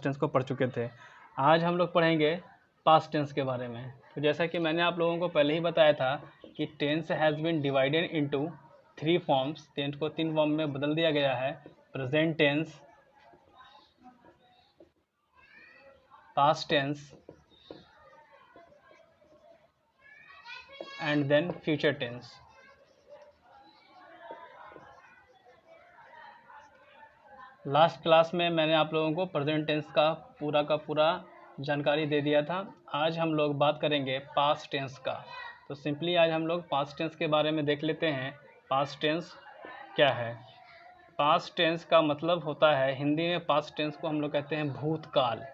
Tense को पढ़ चुके थे। आज हम लोग पढ़ेंगे पास्ट टेंस के बारे में। तो जैसा कि मैंने आप लोगों को पहले ही बताया था कि tense has been divided into 3 forms. Tense को 3 फॉर्म में बदल दिया गया है: present tense, past tense and then future tense. Last class में मैंने आप लोगों को प्रेजेंट टेंस का पूरा जानकारी दे दिया था। आज हम लोग बात करेंगे पास्ट टेंस का। तो सिंपली आज हम लोग पास्ट टेंस के बारे में देख लेते हैं। पास्ट टेंस क्या है? पास्ट टेंस का मतलब होता है, हिंदी में पास्ट टेंस को हम लोग कहते हैं भूतकाल।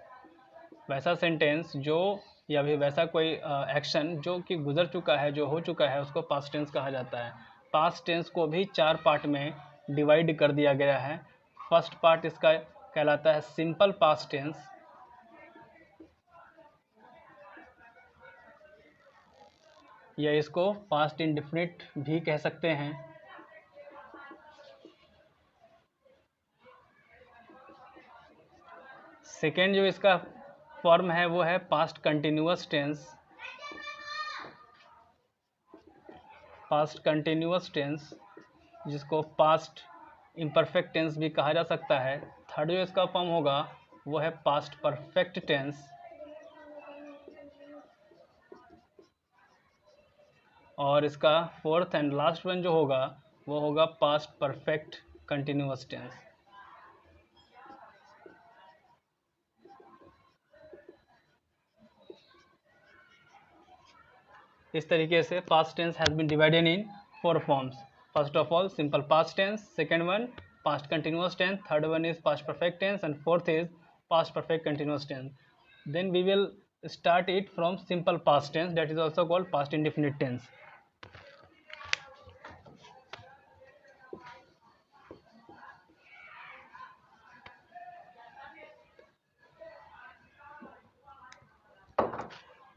वैसा सेंटेंस जो या फिर वैसा कोई एक्शन जो कि गुजर चुका है, जो हो चुका है, उसको पास्ट टेंस कहा जाता है। पास्ट टेंस को भी 4 पार्ट में डिवाइड कर दिया गया है। फर्स्ट पार्ट इसका कहलाता है सिंपल पास्ट टेंस, या इसको पास्ट इंडेफिनिट भी कह सकते हैं। सेकेंड जो इसका फॉर्म है वो है past continuous tense. Past continuous tense जिसको पास्ट इम्परफेक्ट टेंस भी कहा जा सकता है। थर्ड जो इसका फॉर्म होगा वो है पास्ट परफेक्ट टेंस, और इसका फोर्थ एंड लास्ट वन जो होगा वो होगा पास्ट परफेक्ट कंटिन्यूअस टेंस। इस तरीके से past tense has been divided in 4 forms. First of all simple past tense, second one past continuous tense, third one is past perfect tense, and fourth is past perfect continuous tense. Then we will start it from simple past tense, that is also called past indefinite tense.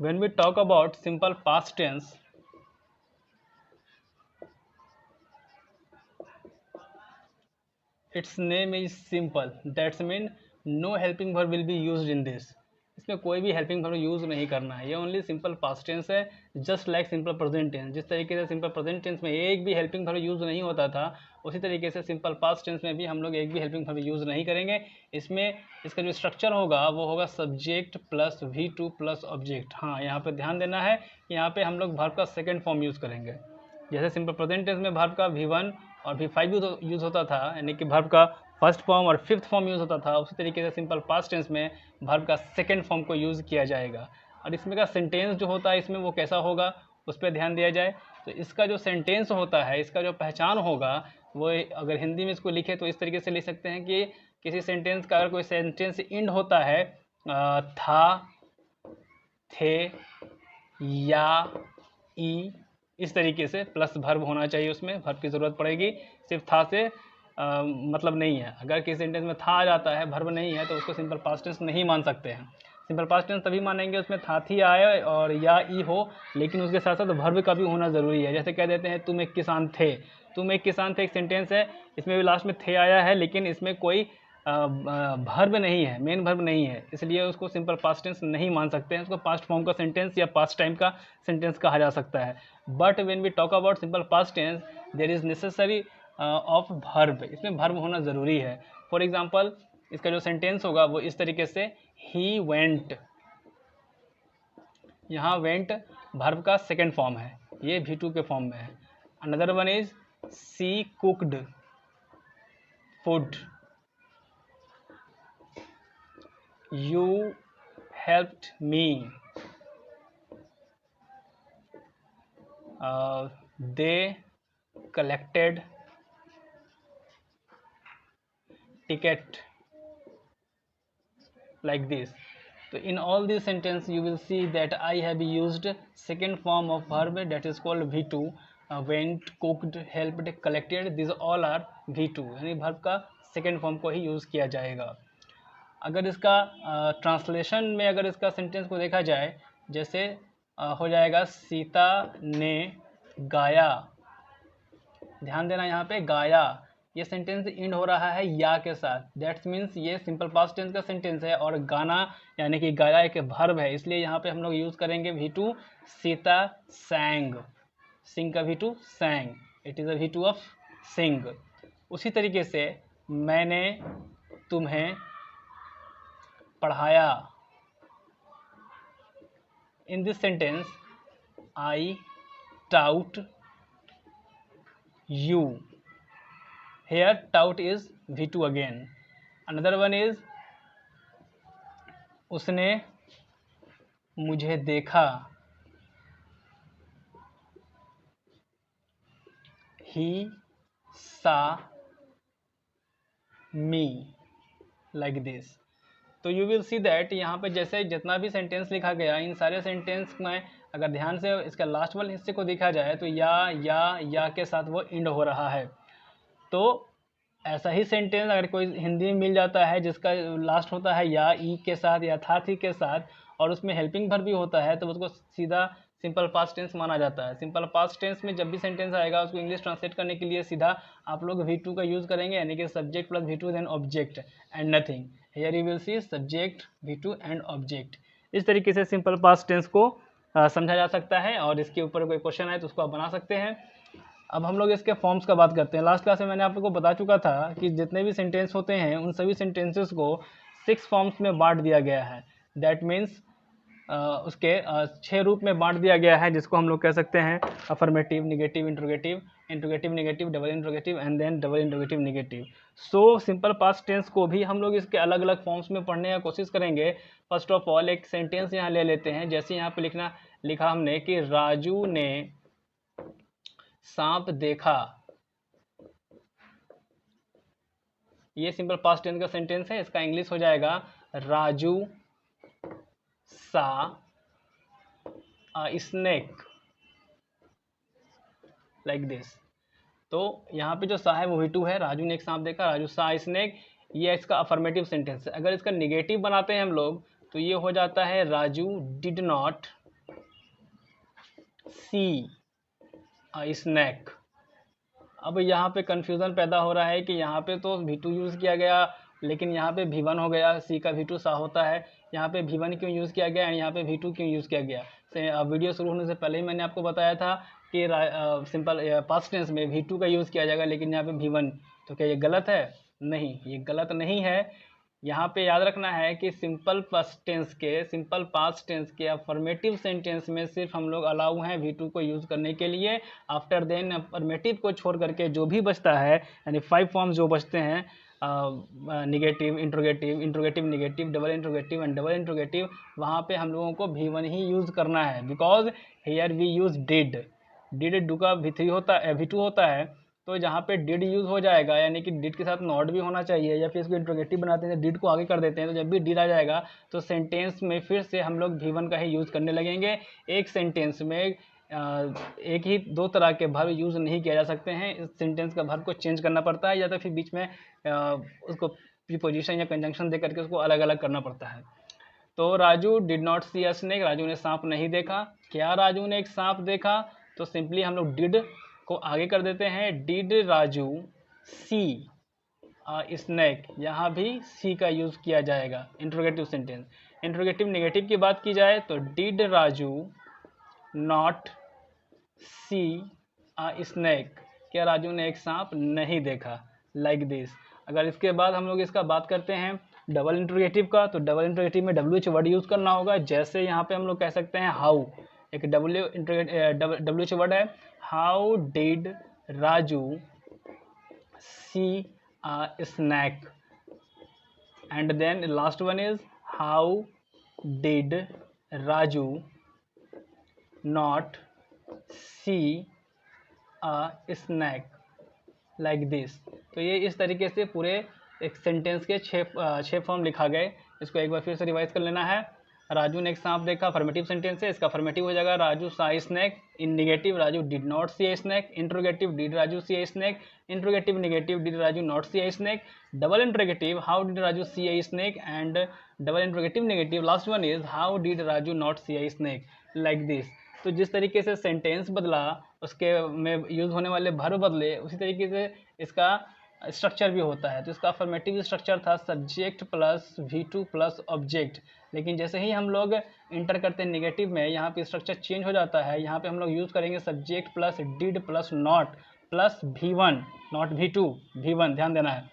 When we talk about simple past tense, its name is simple. That's mean no helping verb will be used in this. इसमें कोई भी helping verb use नहीं करना है। ये only simple past tense है, just like simple present tense. जिस तरीके से सिंपल प्रेजेंट टेंस में एक भी हेल्पिंग वर्ब यूज़ नहीं होता था, उसी तरीके से सिंपल पास्ट टेंस में भी हम लोग एक भी हेल्पिंग वर्ब यूज़ नहीं करेंगे। इसमें इसका जो स्ट्रक्चर होगा वो होगा subject plus V2 plus object. हाँ, यहाँ पे ध्यान देना है कि यहाँ पे हम लोग वर्ब का सेकेंड फॉर्म यूज़ करेंगे। जैसे सिंपल प्रेजेंट टेंस में वर्ब का V1 और V5 यूज़ होता था, यानी कि वर्ब का फर्स्ट फॉर्म और फिफ्थ फॉर्म यूज़ होता था, उसी तरीके से सिंपल पास्ट टेंस में वर्ब का सेकेंड फॉर्म को यूज़ किया जाएगा। और इसमें का सेंटेंस जो होता है इसमें वो कैसा होगा उस पर ध्यान दिया जाए। तो इसका जो सेंटेंस होता है, इसका जो पहचान होगा, वो अगर हिंदी में इसको लिखे तो इस तरीके से लिख सकते हैं कि किसी सेंटेंस का अगर कोई सेंटेंस इंड होता है था, थे, या, ई, इस तरीके से प्लस वर्ब होना चाहिए। उसमें वर्ब की ज़रूरत पड़ेगी, सिर्फ था से मतलब नहीं है। अगर किसी सेंटेंस में था आ जाता है, वर्ब नहीं है, तो उसको सिंपल पास्ट टेंस नहीं मान सकते हैं। सिंपल पास्ट टेंस तभी मानेंगे उसमें था थी आए और या ई हो, लेकिन उसके साथ साथ वर्ब का भी होना ज़रूरी है। जैसे कह देते हैं तुम एक किसान थे। तुम एक किसान थे एक सेंटेंस है, इसमें भी लास्ट में थे आया है, लेकिन इसमें कोई वर्ब नहीं है, मेन वर्ब नहीं है, इसलिए उसको सिंपल पास्ट टेंस नहीं मान सकते हैं। उसको पास्ट फॉर्म का सेंटेंस या पास्ट टाइम का सेंटेंस कहा जा सकता है। But when we talk about simple past tense, there is necessary of verb. इसमें वर्ब होना ज़रूरी है। फॉर एग्जाम्पल इसका जो सेंटेंस होगा वो इस तरीके से ही वेंट। यहाँ वेंट वर्ब का सेकेंड फॉर्म है, ये V2 के फॉर्म में है। Another one is she cooked food, you helped me, they collected ticket, like this. So in all these sentences you will see that I have used second form of verb, that is called V2. Went, cooked, helped, collected, these all are V2, यानी verb का second form को ही use किया जाएगा। अगर इसका translation में अगर इसका सेंटेंस को देखा जाए, जैसे हो जाएगा सीता ने गाया। ध्यान देना यहाँ पे गाया, ये सेंटेंस इंड हो रहा है या के साथ, दैट्स मीन्स ये सिंपल पास्ट टेंस का सेंटेंस है और गाना यानी कि गाया एक वर्ब है, इसलिए यहाँ पे हम लोग यूज़ करेंगे V2 सीता सैंग, सिंग का V2 sang, it is a V2 of sing. उसी तरीके से मैंने तुम्हें पढ़ाया, in this sentence I taught you, here tout is V2 again. Another one is उसने मुझे देखा, he saw me, like this. तो यू विल सी दैट यहाँ पे जैसे जितना भी सेंटेंस लिखा गया, इन सारे सेंटेंस में अगर ध्यान से इसका लास्ट वाले हिस्से को देखा जाए तो या के साथ वो इंड हो रहा है। तो ऐसा ही सेंटेंस अगर कोई हिंदी में मिल जाता है जिसका लास्ट होता है या ई के साथ या था थी के साथ और उसमें हेल्पिंग वर्ब भी होता है, तो उसको सीधा सिंपल पास्ट टेंस माना जाता है। सिंपल पास्ट टेंस में जब भी सेंटेंस आएगा उसको इंग्लिश ट्रांसलेट करने के लिए सीधा आप लोग V2 का यूज़ करेंगे, यानी कि subject plus V2 then object and nothing. Here you will see subject V2 and object. इस तरीके से सिंपल पास्ट टेंस को समझा जा सकता है और इसके ऊपर कोई क्वेश्चन आए तो उसको आप बना सकते हैं। अब हम लोग इसके फॉर्म्स का बात करते हैं। लास्ट क्लास में मैंने आप लोग को बता चुका था कि जितने भी सेंटेंस होते हैं उन सभी सेंटेंसेस को 6 फॉर्म्स में बांट दिया गया है। दैट मीन्स उसके 6 रूप में बांट दिया गया है, जिसको हम लोग कह सकते हैं affirmative, negative, interrogative, interrogative negative, double interrogative and then double interrogative negative. So simple past tense को भी हम लोग इसके अलग अलग फॉर्म्स में पढ़ने की कोशिश करेंगे। फर्स्ट ऑफ ऑल एक सेंटेंस यहाँ ले लेते हैं। जैसे यहाँ पे लिखा हमने कि राजू ने सांप देखा, ये सिंपल पास्ट टेंस का सेंटेंस है। इसका इंग्लिश हो जाएगा राजू सा स्नेक, लाइक दिस। तो यहाँ पे जो सा है वो V2 है, राजू ने एक सांप देखा, राजू सा स्नेक, ये इसका अफर्मेटिव सेंटेंस है। अगर इसका निगेटिव बनाते हैं हम लोग तो ये हो जाता है Raju did not see snake. अब यहाँ पे कन्फ्यूज़न पैदा हो रहा है कि यहाँ पे तो V2 यूज़ किया गया लेकिन यहाँ पे V1 हो गया, सी का V2 सा होता है, यहाँ पे V1 क्यों यूज़ किया गया एंड यहाँ पे V2 क्यों यूज़ किया गया। वीडियो शुरू होने से पहले ही मैंने आपको बताया था कि सिंपल पास्ट टेंस में V2 का यूज़ किया जाएगा लेकिन यहाँ पे V1। तो क्या ये गलत है? नहीं, ये गलत नहीं है। यहाँ पे याद रखना है कि सिंपल पास्ट टेंस के अफर्मेटिव सेंटेंस में सिर्फ हम लोग अलाउ हैं V2 को यूज़ करने के लिए। आफ्टर देन अफर्मेटिव को छोड़ करके जो भी बचता है, यानी 5 फॉर्म्स जो बचते हैं, negative, interrogative negative, double interrogative and double interrogative, वहाँ पे हम लोगों को V1 ही यूज़ करना है। Because here we use did do का V2 होता है, तो जहाँ पे डिड यूज़ हो जाएगा यानी कि डिड के साथ नॉट भी होना चाहिए, या फिर इसको इंट्रोगेटिव बनाते हैं डिड को आगे कर देते हैं, तो जब भी डिड आ जाएगा तो सेंटेंस में फिर से हम लोग V1 का ही यूज़ करने लगेंगे। एक सेंटेंस में एक ही 2 तरह के वर्ब यूज़ नहीं किया जा सकते हैं। इस सेंटेंस का वर्ब को चेंज करना पड़ता है या तो फिर बीच में उसको प्रीपोजिशन या कंजंक्शन दे करके उसको अलग अलग करना पड़ता है। तो Raju did not see a snake, Raju ने सांप नहीं देखा। क्या राजू ने एक सांप देखा? तो सिंपली हम लोग डिड को आगे कर देते हैं, डिड राजू सी स्नेक, यहाँ भी सी का यूज़ किया जाएगा। Interrogative sentence. इंट्रोगेटिव नेगेटिव की बात की जाए तो did Raju not C snake, क्या राजू ने एक सांप नहीं देखा, लाइक दिस। अगर इसके बाद हम लोग इसका बात करते हैं डबल इंट्रोगेटिव का, तो डबल इंट्रोगेटिव में WH वर्ड यूज़ करना होगा। जैसे यहाँ पे हम लोग कह सकते हैं हाउ, एक WH वर्ड है, how did Raju see snake, and then last one is how did Raju not see snake, like this. तो ये इस तरीके से पूरे एक सेंटेंस के 6 फॉर्म लिखा गए। इसको एक बार फिर से रिवाइज कर लेना है। राजू ने एक सांप देखा, अफर्मेटिव सेंटेंस है, इसका अफर्मेटिव हो जाएगा Raju saw snake. In negative Raju did not see a snake. Interrogative did Raju see a snake. Interrogative negative did Raju not see a snake. Double interrogative how did Raju see a snake, and double interrogative negative last one is how did Raju not see a snake, like this. तो जिस तरीके से sentence बदला उसके में use होने वाले verb बदले, उसी तरीके से इसका स्ट्रक्चर भी होता है। तो इसका अफर्मेटिव स्ट्रक्चर था subject plus V2 plus object, लेकिन जैसे ही हम लोग इंटर करते हैं नेगेटिव में, यहाँ पे स्ट्रक्चर चेंज हो जाता है। यहाँ पे हम लोग यूज़ करेंगे subject plus did plus not plus V1, not V2, V1 ध्यान देना है।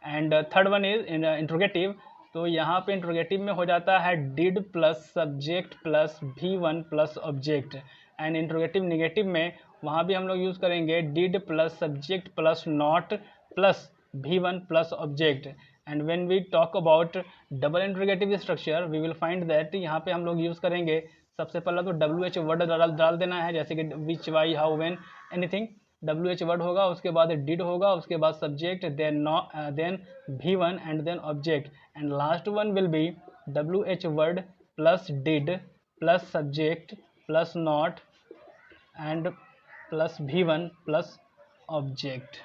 And third one is interrogative, तो यहाँ पे इंट्रोगेटिव में हो जाता है did plus subject plus V1 plus object. And interrogative negative में वहाँ भी हम लोग यूज़ करेंगे did plus subject plus not plus V1 plus object. And when we talk about double interrogative structure we will find that यहाँ पे हम लोग यूज़ करेंगे, सबसे पहला तो WH वर्ड डाल देना है, जैसे कि which, why, how, when, anything. WH word होगा, उसके बाद डिड होगा, उसके बाद subject, then V1 and then object. And last one will be WH word plus did plus subject plus not and plus V1 plus object,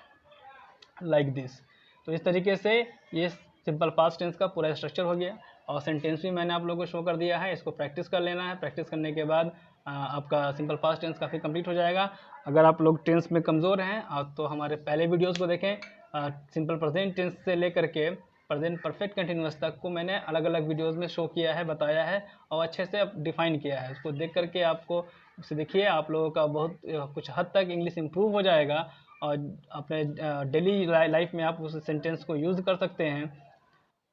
like this. तो इस तरीके से ये सिंपल पास्ट टेंस का पूरा स्ट्रक्चर हो गया, और सेंटेंस भी मैंने आप लोगों को शो कर दिया है। इसको प्रैक्टिस कर लेना है, प्रैक्टिस करने के बाद आपका सिंपल पास्ट टेंस काफ़ी कंप्लीट हो जाएगा। अगर आप लोग टेंस में कमज़ोर हैं तो हमारे पहले वीडियोस को देखें, सिंपल प्रेजेंट टेंस से लेकर के प्रेजेंट परफेक्ट कंटिन्यूअस तक को मैंने अलग अलग वीडियोस में शो किया है, बताया है और अच्छे से डिफाइन किया है। उसको देख करके आपको उसे देखिए, आप लोगों का बहुत कुछ हद तक इंग्लिश इम्प्रूव हो जाएगा, और अपने डेली लाइफ में आप उस सेंटेंस को यूज़ कर सकते हैं।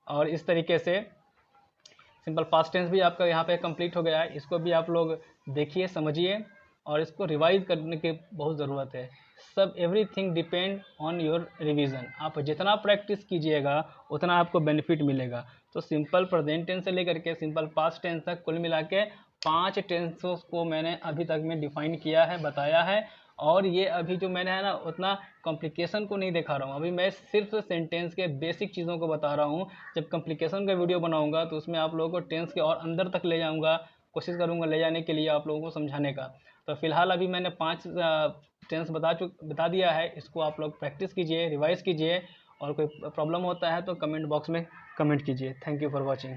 और इस तरीके से सिंपल पास्ट टेंस भी आपका यहाँ पे कंप्लीट हो गया है। इसको भी आप लोग देखिए, समझिए, और इसको रिवाइज करने की बहुत ज़रूरत है। सब everything depend on your revision. आप जितना प्रैक्टिस कीजिएगा उतना आपको बेनिफिट मिलेगा। तो सिंपल प्रेजेंट टेंस से लेकर के सिंपल पास्ट टेंस तक कुल मिला के 5 टेंसेस को मैंने अभी तक में डिफाइन किया है, बताया है। और ये अभी जो मैंने है ना, उतना कॉम्प्लिकेशन को नहीं दिखा रहा हूँ, अभी मैं सिर्फ सेंटेंस के बेसिक चीज़ों को बता रहा हूँ। जब कॉम्प्लिकेशन का वीडियो बनाऊंगा तो उसमें आप लोगों को टेंस के और अंदर तक ले जाऊंगा, कोशिश करूंगा ले जाने के लिए, आप लोगों को समझाने का। तो फिलहाल अभी मैंने 5 टेंस बता दिया है। इसको आप लोग प्रैक्टिस कीजिए, रिवाइज कीजिए, और कोई प्रॉब्लम होता है तो कमेंट बॉक्स में कमेंट कीजिए। Thank you for watching.